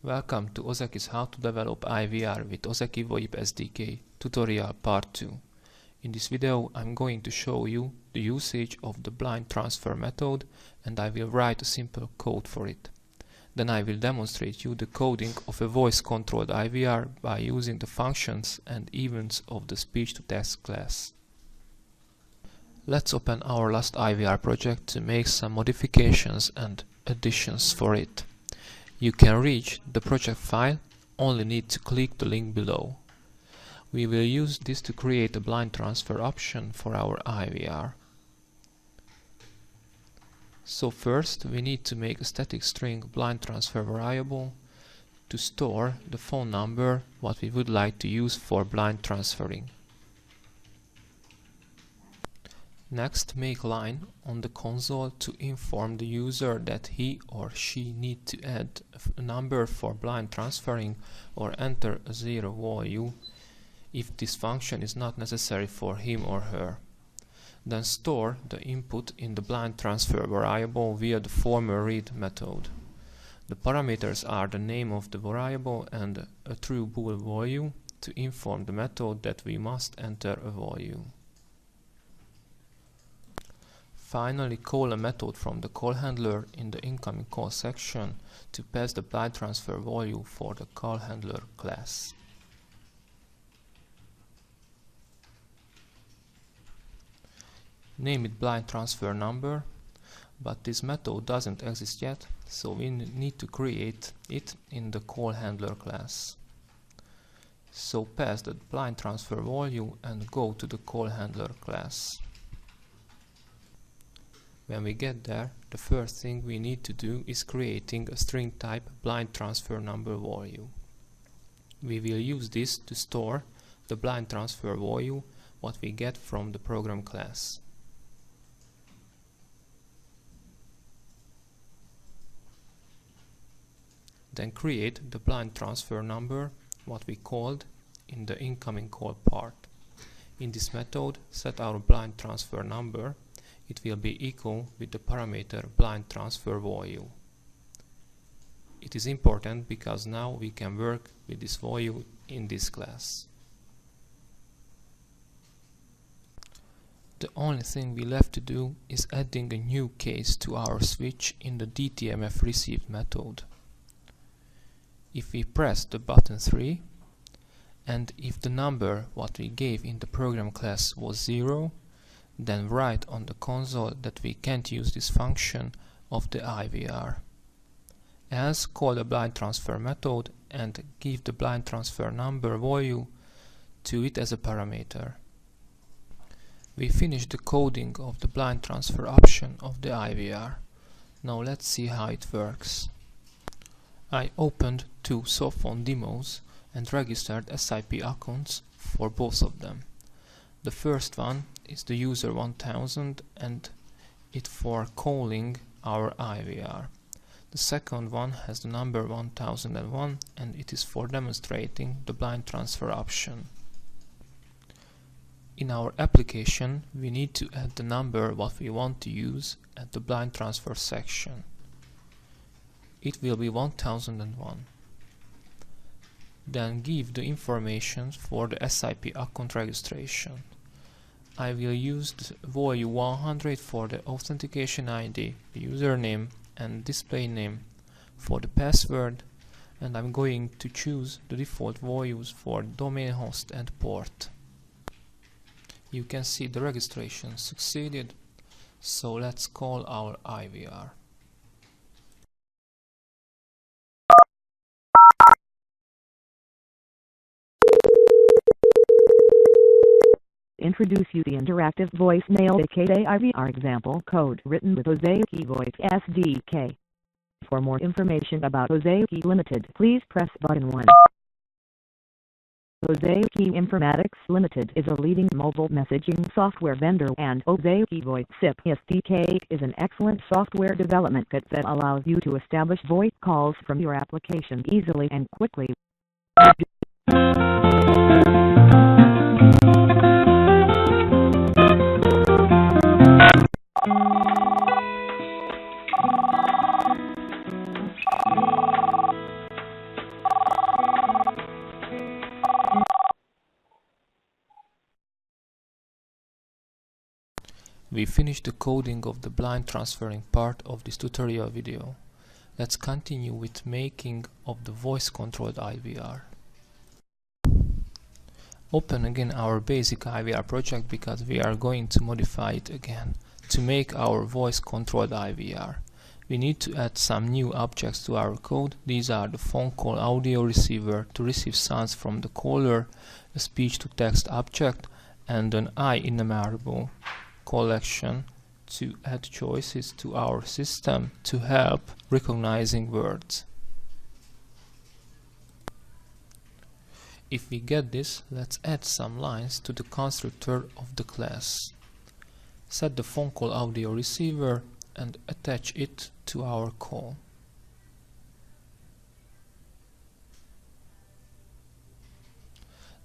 Welcome to Ozaki's How to Develop IVR with Ozaki VoIP SDK tutorial part 2. In this video I'm going to show you the usage of the blind transfer method, and I will write a simple code for it. Then I will demonstrate you the coding of a voice controlled IVR by using the functions and events of the speech-to-text class. Let's open our last IVR project to make some modifications and additions for it. You can reach the project file, only need to click the link below. We will use this to create a blind transfer option for our IVR. So first we need to make a static string blind transfer variable to store the phone number what we would like to use for blind transferring. Next, make line on the console to inform the user that he or she need to add a number for blind transferring or enter a zero value if this function is not necessary for him or her. Then store the input in the blind transfer variable via the former read method. The parameters are the name of the variable and a true bool value to inform the method that we must enter a value. Finally, call a method from the call handler in the incoming call section to pass the blind transfer value for the call handler class. Name it blind transfer number, but this method doesn't exist yet, so we need to create it in the call handler class. So pass the blind transfer value and go to the call handler class. When we get there, the first thing we need to do is creating a string type blind transfer number value. We will use this to store the blind transfer value what we get from the program class. Then create the blind transfer number what we called in the incoming call part. In this method, set our blind transfer number. It will be equal with the parameter blind transfer value. It is important because now we can work with this value in this class. The only thing we left to do is adding a new case to our switch in the DTMF received method. If we press the button 3 and if the number what we gave in the program class was 0, then write on the console that we can't use this function of the IVR. Else, call the blind transfer method and give the blind transfer number value to it as a parameter. We finished the coding of the blind transfer option of the IVR. Now let's see how it works. I opened two softphone demos and registered SIP accounts for both of them. The first one is the user 1000 and it for calling our IVR. The second one has the number 1001 and it is for demonstrating the blind transfer option. In our application we need to add the number what we want to use at the blind transfer section. It will be 1001. Then give the information for the SIP account registration. I will use the value 100 for the authentication ID, the username and display name for the password, and I'm going to choose the default values for domain host and port. You can see the registration succeeded, so let's call our IVR. Introduce you the interactive voicemail aka IVR example code written with Ozaki VoIP SDK. For more information about Ozaki Limited, please press button 1. Ozaki Informatics Limited is a leading mobile messaging software vendor, and Ozaki VoIP SIP SDK is an excellent software development kit that allows you to establish VoIP calls from your application easily and quickly. We finished the coding of the blind transferring part of this tutorial video. Let's continue with making of the voice-controlled IVR. Open again our basic IVR project because we are going to modify it again to make our voice-controlled IVR. We need to add some new objects to our code. These are the phone call audio receiver to receive sounds from the caller, a speech-to-text object, and an IEnumerable collection to add choices to our system to help recognizing words. If we get this, let's add some lines to the constructor of the class. Set the phone call audio receiver and attach it to our call.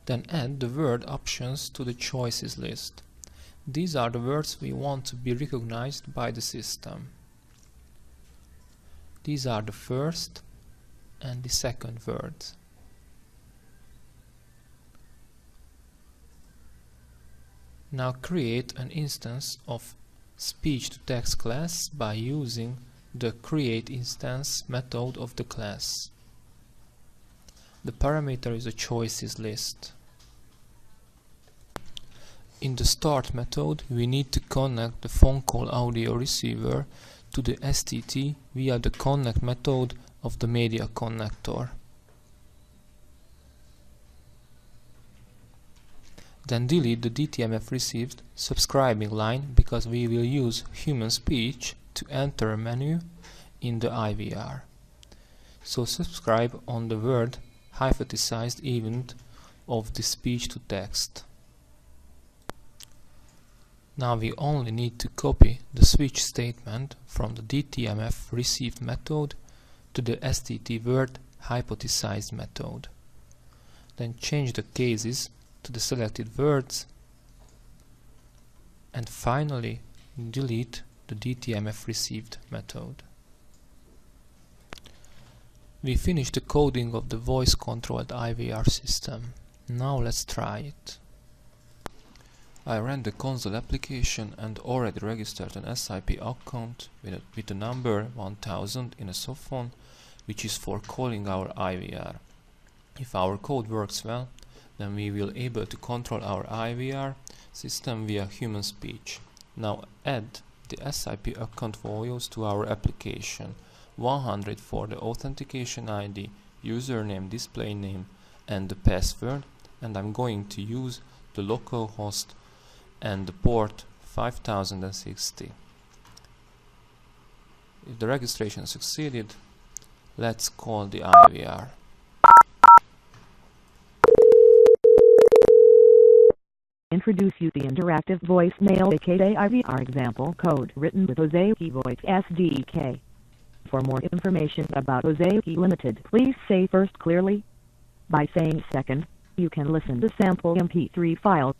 Then add the word options to the choices list. These are the words we want to be recognized by the system. These are the first and the second words. Now create an instance of speech-to-text class by using the createInstance method of the class. The parameter is a choices list. In the start method, we need to connect the phone call audio receiver to the STT via the connect method of the media connector. Then delete the DTMF received subscribing line because we will use human speech to enter a menu in the IVR. So subscribe on the word hyphatized event of the speech to text. Now we only need to copy the switch statement from the DTMF received method to the STT word hypothesized method. Then change the cases to the selected words and finally delete the DTMF received method. We finished the coding of the voice-controlled IVR system. Now let's try it. I ran the console application and already registered an SIP account with the number 1000 in a softphone, which is for calling our IVR. If our code works well, then we will be able to control our IVR system via human speech. Now add the SIP account values to our application. 100 for the authentication ID, username, display name and the password, and I'm going to use the local host and the port 5060. If the registration succeeded, let's call the IVR. Introduce you the interactive voicemail aka IVR example code written with Ozeki Voice SDK. For more information about Ozeki Limited, please say first clearly. By saying second, you can listen to sample MP3 file.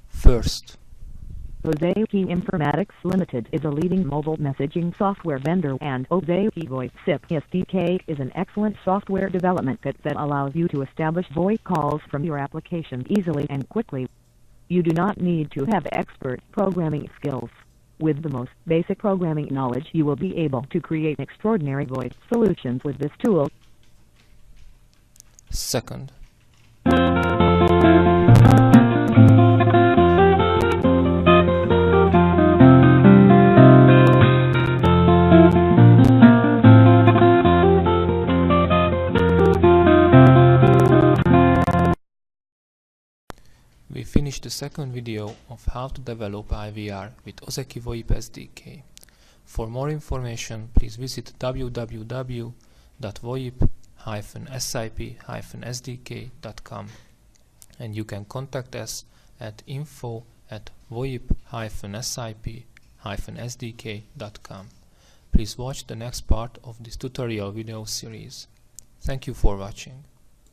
First. Ozeki Informatics Limited is a leading mobile messaging software vendor, and Ozeki Voice SIP SDK is an excellent software development kit that allows you to establish voice calls from your application easily and quickly. You do not need to have expert programming skills. With the most basic programming knowledge, you will be able to create extraordinary voice solutions with this tool. Second. We finished the second video of how to develop IVR with Ozeki VoIP SDK. For more information, please visit www.voip-sip-sdk.com and you can contact us at info@voip-sip-sdk.com. Please watch the next part of this tutorial video series. Thank you for watching.